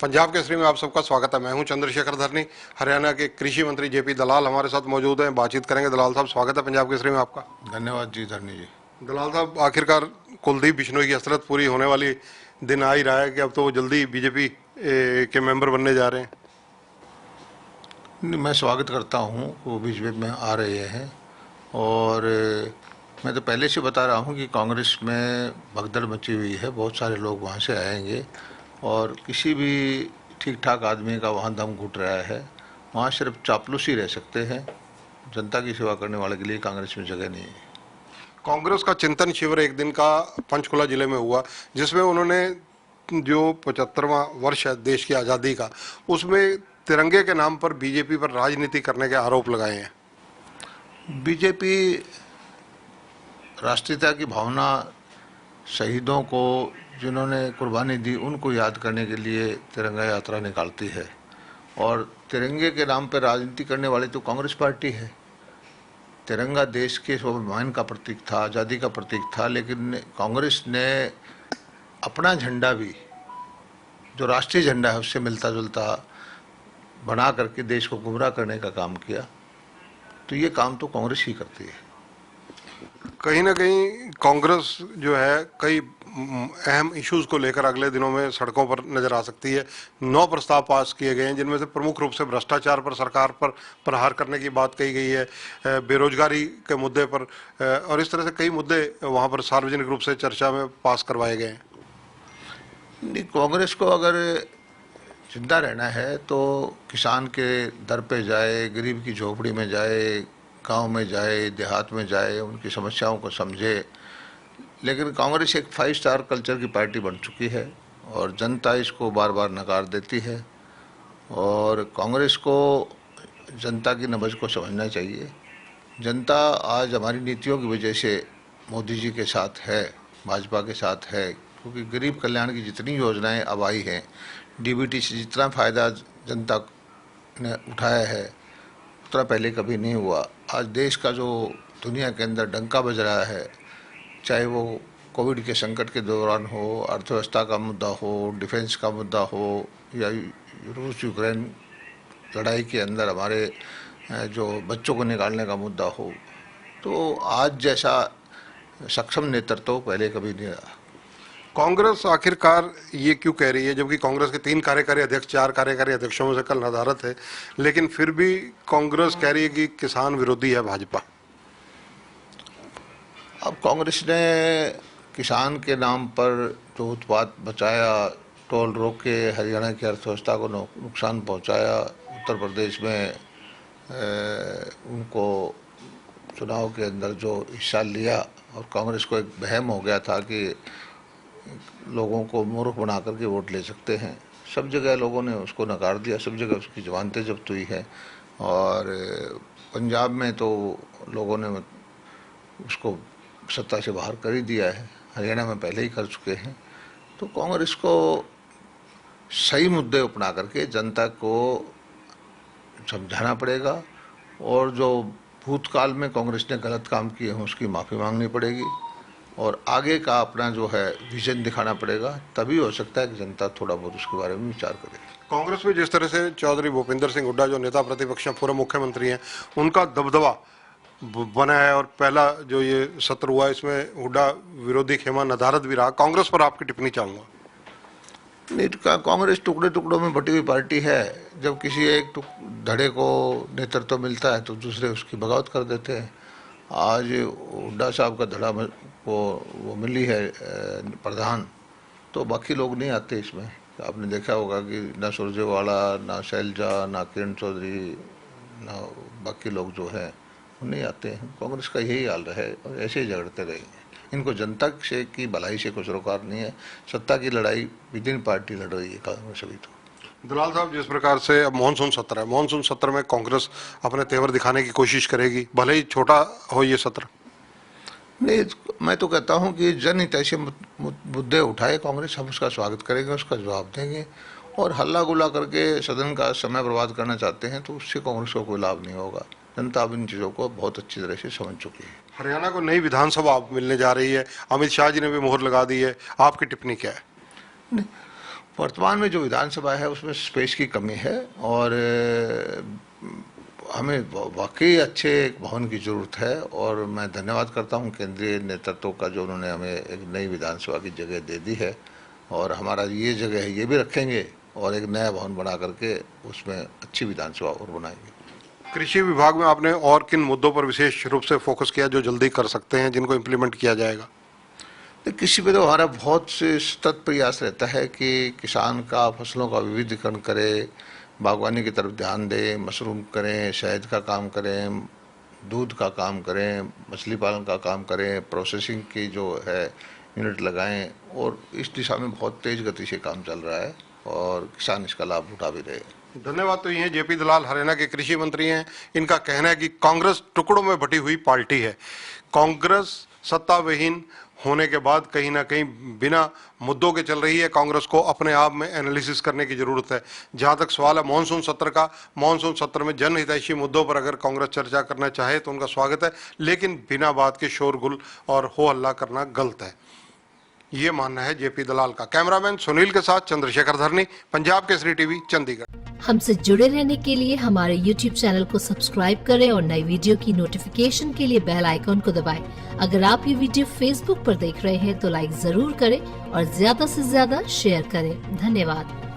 पंजाब केसरी में आप सबका स्वागत है। मैं हूं चंद्रशेखर धरनी। हरियाणा के कृषि मंत्री जेपी दलाल हमारे साथ मौजूद हैं, बातचीत करेंगे। दलाल साहब, स्वागत है पंजाब केसरी में आपका। धन्यवाद जी धरनी जी। दलाल साहब, आखिरकार कुलदीप बिश्नोई की हसरत पूरी होने वाली दिन आ ही रहा है कि अब तो वो जल्दी बीजेपी के मेंबर बनने जा रहे हैं। मैं स्वागत करता हूँ वो बीच बीच में आ रहे हैं। और मैं तो पहले से बता रहा हूँ कि कांग्रेस में भगदड़ मची हुई है, बहुत सारे लोग वहाँ से आएंगे और किसी भी ठीक ठाक आदमी का वहाँ दम घुट रहा है। वहाँ सिर्फ चापलूस ही रह सकते हैं, जनता की सेवा करने वाले के लिए कांग्रेस में जगह नहीं है। कांग्रेस का चिंतन शिविर एक दिन का पंचकुला जिले में हुआ, जिसमें उन्होंने जो 75वां वर्ष है देश की आज़ादी का, उसमें तिरंगे के नाम पर बीजेपी पर राजनीति करने के आरोप लगाए हैं। बीजेपी राष्ट्रीयता की भावना, शहीदों को जिन्होंने कुर्बानी दी उनको याद करने के लिए तिरंगा यात्रा निकालती है। और तिरंगे के नाम पर राजनीति करने वाली तो कांग्रेस पार्टी है। तिरंगा देश के स्वाभिमान का प्रतीक था, आज़ादी का प्रतीक था, लेकिन कांग्रेस ने अपना झंडा भी जो राष्ट्रीय झंडा है उससे मिलता जुलता बना करके देश को गुमराह करने का काम किया। तो ये काम तो कांग्रेस ही करती है। कहीं ना कहीं कांग्रेस जो है कई अहम इश्यूज को लेकर अगले दिनों में सड़कों पर नजर आ सकती है। 9 प्रस्ताव पास किए गए हैं, जिनमें से प्रमुख रूप से भ्रष्टाचार पर सरकार पर प्रहार करने की बात कही गई है, बेरोजगारी के मुद्दे पर, और इस तरह से कई मुद्दे वहां पर सार्वजनिक रूप से चर्चा में पास करवाए गए हैं। नहीं, कांग्रेस को अगर जिंदा रहना है तो किसान के दर पे जाए, गरीब की झोपड़ी में जाए, गांव में जाए, देहात में जाए, उनकी समस्याओं को समझे। लेकिन कांग्रेस एक 5 स्टार कल्चर की पार्टी बन चुकी है और जनता इसको बार बार नकार देती है। और कांग्रेस को जनता की नब्ज को समझना चाहिए। जनता आज हमारी नीतियों की वजह से मोदी जी के साथ है, भाजपा के साथ है, क्योंकि गरीब कल्याण की जितनी योजनाएं अब आई हैं, डीबीटी से जितना फ़ायदा जनता ने उठाया है उतना पहले कभी नहीं हुआ। आज देश का जो दुनिया के अंदर डंका बज रहा है, चाहे वो कोविड के संकट के दौरान हो, अर्थव्यवस्था का मुद्दा हो, डिफेंस का मुद्दा हो, या रूस यूक्रेन लड़ाई के अंदर हमारे जो बच्चों को निकालने का मुद्दा हो, तो आज जैसा सक्षम नेतृत्व पहले कभी नहीं रहा। कांग्रेस आखिरकार ये क्यों कह रही है, जबकि कांग्रेस के 3 कार्यकारी अध्यक्ष, 4 कार्यकारी अध्यक्षों में से कल नदारत है, लेकिन फिर भी कांग्रेस कह रही है कि किसान विरोधी है भाजपा। अब कांग्रेस ने किसान के नाम पर जो उत्पाद बचाया, टोल रोक के हरियाणा की अर्थव्यवस्था को नुकसान पहुंचाया, उत्तर प्रदेश में उनको चुनाव के अंदर जो हिस्सा लिया, और कांग्रेस को एक वहम हो गया था कि लोगों को मूर्ख बना करके वोट ले सकते हैं। सब जगह लोगों ने उसको नकार दिया, सब जगह उसकी जमानतें जब्त हुई है। और पंजाब में तो लोगों ने उसको सत्ता से बाहर कर ही दिया है, हरियाणा में पहले ही कर चुके हैं। तो कांग्रेस को सही मुद्दे अपना करके जनता को समझाना पड़ेगा, और जो भूतकाल में कांग्रेस ने गलत काम किए हैं उसकी माफ़ी मांगनी पड़ेगी, और आगे का अपना जो है विजन दिखाना पड़ेगा। तभी हो सकता है कि जनता थोड़ा बहुत उसके बारे में विचार करे। कांग्रेस में जिस तरह से चौधरी भूपेंद्र सिंह हुड्डा जो नेता प्रतिपक्ष हैं, पूर्व मुख्यमंत्री हैं, उनका दबदबा बना है, और पहला जो ये सत्र हुआ इसमें हुड्डा विरोधी खेमा नदारद भी रहा। कांग्रेस पर आपकी टिप्पणी चाहूंगा। नहीं, कांग्रेस टुकड़े टुकड़ों में बटी हुई पार्टी है। जब किसी एक धड़े को नेतृत्व मिलता है तो दूसरे उसकी बगावत कर देते हैं। आज हुड्डा साहब का धड़ा को वो मिली है प्रधान, तो बाकी लोग नहीं आते इसमें। आपने देखा होगा कि ना सुरजेवाला, ना शैलजा, ना किरण चौधरी, ना बाकी लोग जो हैं वो नहीं आते हैं। कांग्रेस का यही हाल है और ऐसे ही झगड़ते रहेंगे। इनको जनता से की भलाई से कुछ रोकार नहीं है। सत्ता की लड़ाई विद इन पार्टी लड़ रही है कांग्रेस अभी तो। दलाल साहब, जिस प्रकार से अब मानसून सत्र है, मानसून सत्र में कांग्रेस अपने तेवर दिखाने की कोशिश करेगी, भले ही छोटा हो ये सत्र। नहीं, मैं तो कहता हूं कि जनहित ऐसे मुद्दे उठाए कांग्रेस, हम उसका स्वागत करेंगे, उसका जवाब देंगे। और हल्ला गुल्ला करके सदन का समय बर्बाद करना चाहते हैं तो उससे कांग्रेस को कोई लाभ नहीं होगा। जनता अब इन चीज़ों को बहुत अच्छी तरह से समझ चुकी है। हरियाणा को नई विधानसभा मिलने जा रही है, अमित शाह जी ने भी मोहर लगा दी है, आपकी टिप्पणी क्या है? नहीं, वर्तमान में जो विधानसभा है उसमें स्पेस की कमी है और हमें वाकई अच्छे एक भवन की ज़रूरत है और मैं धन्यवाद करता हूं केंद्रीय नेतृत्व का जो उन्होंने हमें एक नई विधानसभा की जगह दे दी है और हमारा ये जगह है ये भी रखेंगे और एक नया भवन बना करके उसमें अच्छी विधानसभा और बनाएंगे। कृषि विभाग में आपने और किन मुद्दों पर विशेष रूप से फोकस किया जो जल्दी कर सकते हैं, जिनको इम्प्लीमेंट किया जाएगा? तो कृषि पे तो हमारा बहुत से सतत प्रयास रहता है कि किसान का फसलों का विविधीकरण करे, बागवानी की तरफ ध्यान दें, मशरूम करें, शहद का काम करें, दूध का काम करें, मछली पालन का काम करें, प्रोसेसिंग की जो है यूनिट लगाएं और इस दिशा में बहुत तेज गति से काम चल रहा है और किसान इसका लाभ उठा भी रहे हैं। धन्यवाद। तो ये हैं जेपी दलाल, हरियाणा के कृषि मंत्री हैं। इनका कहना है कि कांग्रेस टुकड़ों में बटी हुई पार्टी है। कांग्रेस सत्ताविहीन होने के बाद कहीं ना कहीं बिना मुद्दों के चल रही है। कांग्रेस को अपने आप में एनालिसिस करने की जरूरत है। जहां तक सवाल है मॉनसून सत्र का, मॉनसून सत्र में जनहितैषी मुद्दों पर अगर कांग्रेस चर्चा करना चाहे तो उनका स्वागत है, लेकिन बिना बात के शोरगुल और हो हल्ला करना गलत है, ये मानना है जेपी दलाल का। कैमरामैन सुनील के साथ चंद्रशेखर धरनी, पंजाब केसरी टीवी, चंडीगढ़। हमसे जुड़े रहने के लिए हमारे YouTube चैनल को सब्सक्राइब करें और नई वीडियो की नोटिफिकेशन के लिए बेल आइकॉन को दबाएं। अगर आप ये वीडियो Facebook पर देख रहे हैं तो लाइक जरूर करें और ज्यादा से ज्यादा शेयर करें। धन्यवाद।